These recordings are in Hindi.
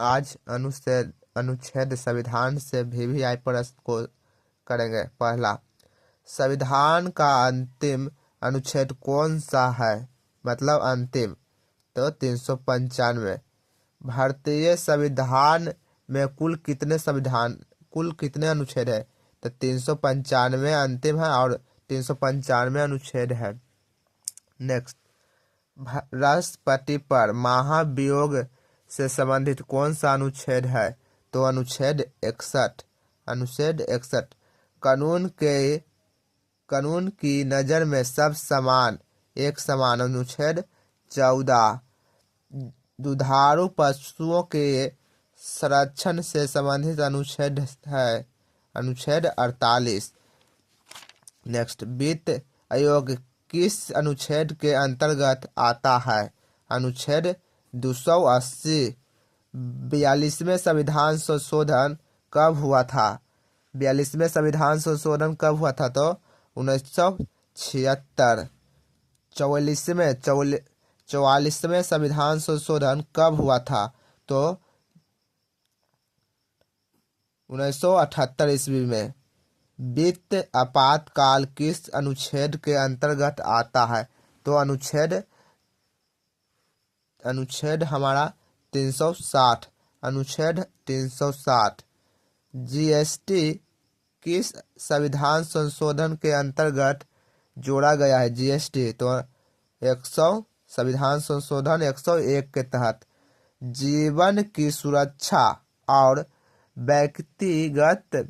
आज अनुच्छेद संविधान से वीवीआई प्रश्न को करेंगे। पहला, संविधान का अंतिम अनुच्छेद कौन सा है, मतलब अंतिम, तो 395। भारतीय संविधान में कुल कितने अनुच्छेद है, तो 395 अंतिम है और 395 अनुच्छेद है। नेक्स्ट, राष्ट्रपति पर महाभियोग से संबंधित कौन सा अनुच्छेद है, तो अनुच्छेद 61। अनुच्छेद 61, कानून की नज़र में सब समान एक समान। अनुच्छेद 14, दुधारू पशुओं के संरक्षण से संबंधित अनुच्छेद है, अनुच्छेद 48। नेक्स्ट, वित्त आयोग किस अनुच्छेद के अंतर्गत आता है, अनुच्छेद 280। 42वें संविधान संशोधन कब हुआ था, 42वें संविधान संशोधन कब हुआ था, तो 1976। 44वें संविधान संशोधन कब हुआ था, तो 1978 ईस्वी में। वित्त आपातकाल किस अनुच्छेद के अंतर्गत आता है, तो अनुच्छेद हमारा 360, अनुच्छेद 360। जीएसटी किस संविधान संशोधन के अंतर्गत जोड़ा गया है, जीएसटी, तो 100 संविधान संशोधन 101 के तहत। जीवन की सुरक्षा और व्यक्तिगत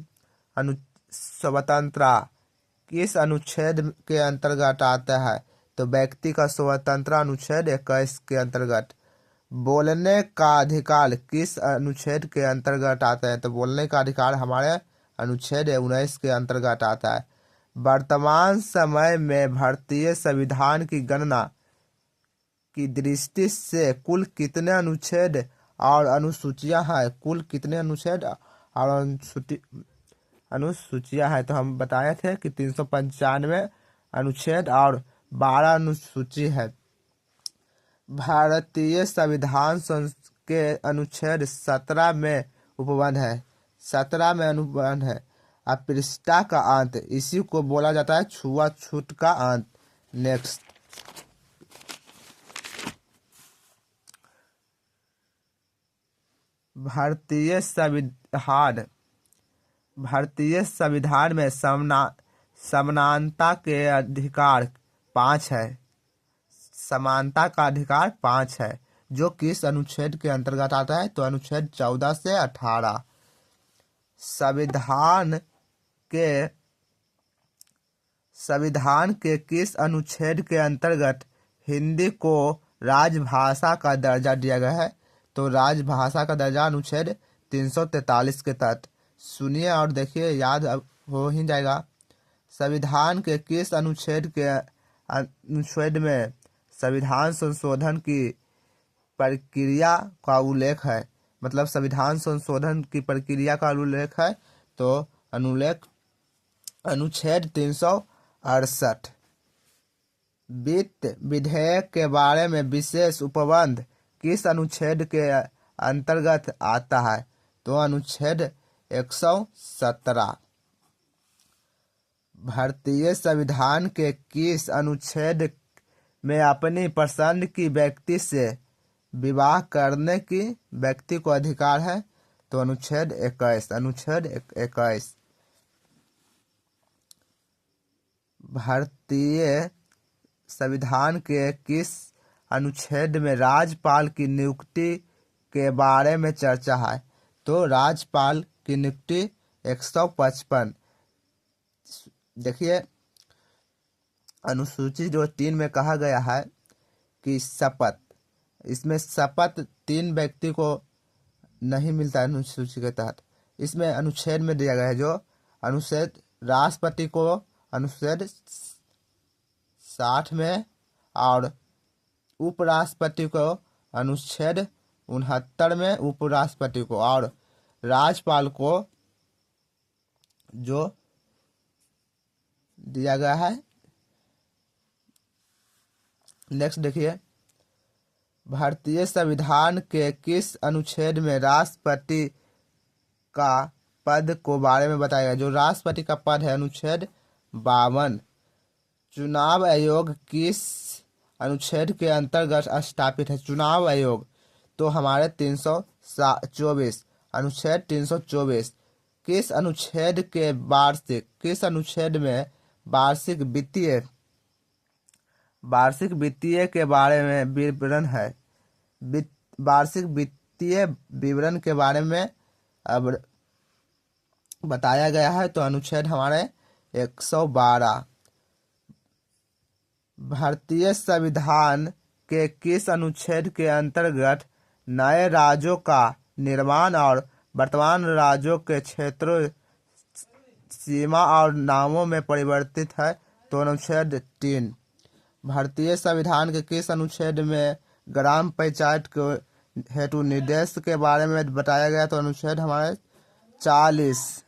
स्वतंत्रता किस अनुच्छेद के अंतर्गत आता है, तो व्यक्ति का स्वतंत्रता अनुच्छेद 21 के अंतर्गत। बोलने का अधिकार किस अनुच्छेद के अंतर्गत आता है, तो बोलने का अधिकार हमारे अनुच्छेद 19 के अंतर्गत आता है। वर्तमान समय में भारतीय संविधान की गणना की दृष्टि से कुल कितने अनुच्छेद और अनुसूचियां हैं, कुल कितने अनुच्छेद और अनुसूचियां हैं, तो हम बताए थे कि 395 अनुच्छेद और 12 अनुसूची है। भारतीय संविधान के अनुच्छेद 17 में उपबंध है, 17 में अनुबंध है। अस्पृश्यता का अंत, इसी को बोला जाता है छुआछूत का अंत। नेक्स्ट, भारतीय संविधान में समानता के अधिकार 5 है, समानता का अधिकार 5 है, जो किस अनुच्छेद के अंतर्गत आता है, तो अनुच्छेद 14 से 18। संविधान के किस अनुच्छेद के अंतर्गत हिंदी को राजभाषा का दर्जा दिया गया है, तो राजभाषा का दर्जा अनुच्छेद 343 के तहत। सुनिए और देखिए, याद हो ही जाएगा। संविधान के किस अनुच्छेद में संविधान संशोधन की प्रक्रिया का उल्लेख है, मतलब संविधान संशोधन की प्रक्रिया का उल्लेख है, तो अनुच्छेद 368। वित्त विधेयक के बारे में विशेष उपबंध किस अनुच्छेद के अंतर्गत आता है, तो अनुच्छेद 117। भारतीय संविधान के किस अनुच्छेद में अपनी पसंद की व्यक्ति से विवाह करने की व्यक्ति को अधिकार है, तो अनुच्छेद 21। अनुच्छेद 21। भारतीय संविधान के किस अनुच्छेद में राज्यपाल की नियुक्ति के बारे में चर्चा है, तो राज्यपाल की नियुक्ति 155। देखिए, अनुसूची जो 3 में कहा गया है कि शपथ, इसमें शपथ 3 व्यक्ति को नहीं मिलता है अनुसूची के तहत। इसमें अनुच्छेद में दिया गया है, जो अनुच्छेद राष्ट्रपति को अनुच्छेद 60 में और उपराष्ट्रपति को अनुच्छेद 69 में, उपराष्ट्रपति को, और राज्यपाल को जो दिया गया है। नेक्स्ट देखिए, भारतीय संविधान के किस अनुच्छेद में राष्ट्रपति का पद को बारे में बताया गया? जो राष्ट्रपति का पद है अनुच्छेद 52। चुनाव आयोग किस अनुच्छेद के अंतर्गत स्थापित है? चुनाव आयोग तो हमारे 324 अनुच्छेद 324। किस अनुच्छेद में वार्षिक वित्तीय के बारे में विवरण है? वार्षिक वित्तीय विवरण के बारे में अब बताया गया है, तो अनुच्छेद हमारे 112। भारतीय संविधान के किस अनुच्छेद के अंतर्गत नए राज्यों का निर्माण और वर्तमान राज्यों के क्षेत्रों, सीमा और नामों में परिवर्तित है? तो अनुच्छेद 3। भारतीय संविधान के किस अनुच्छेद में ग्राम पंचायत को हेतु निर्देश के बारे में बताया गया? तो अनुच्छेद हमारे 40।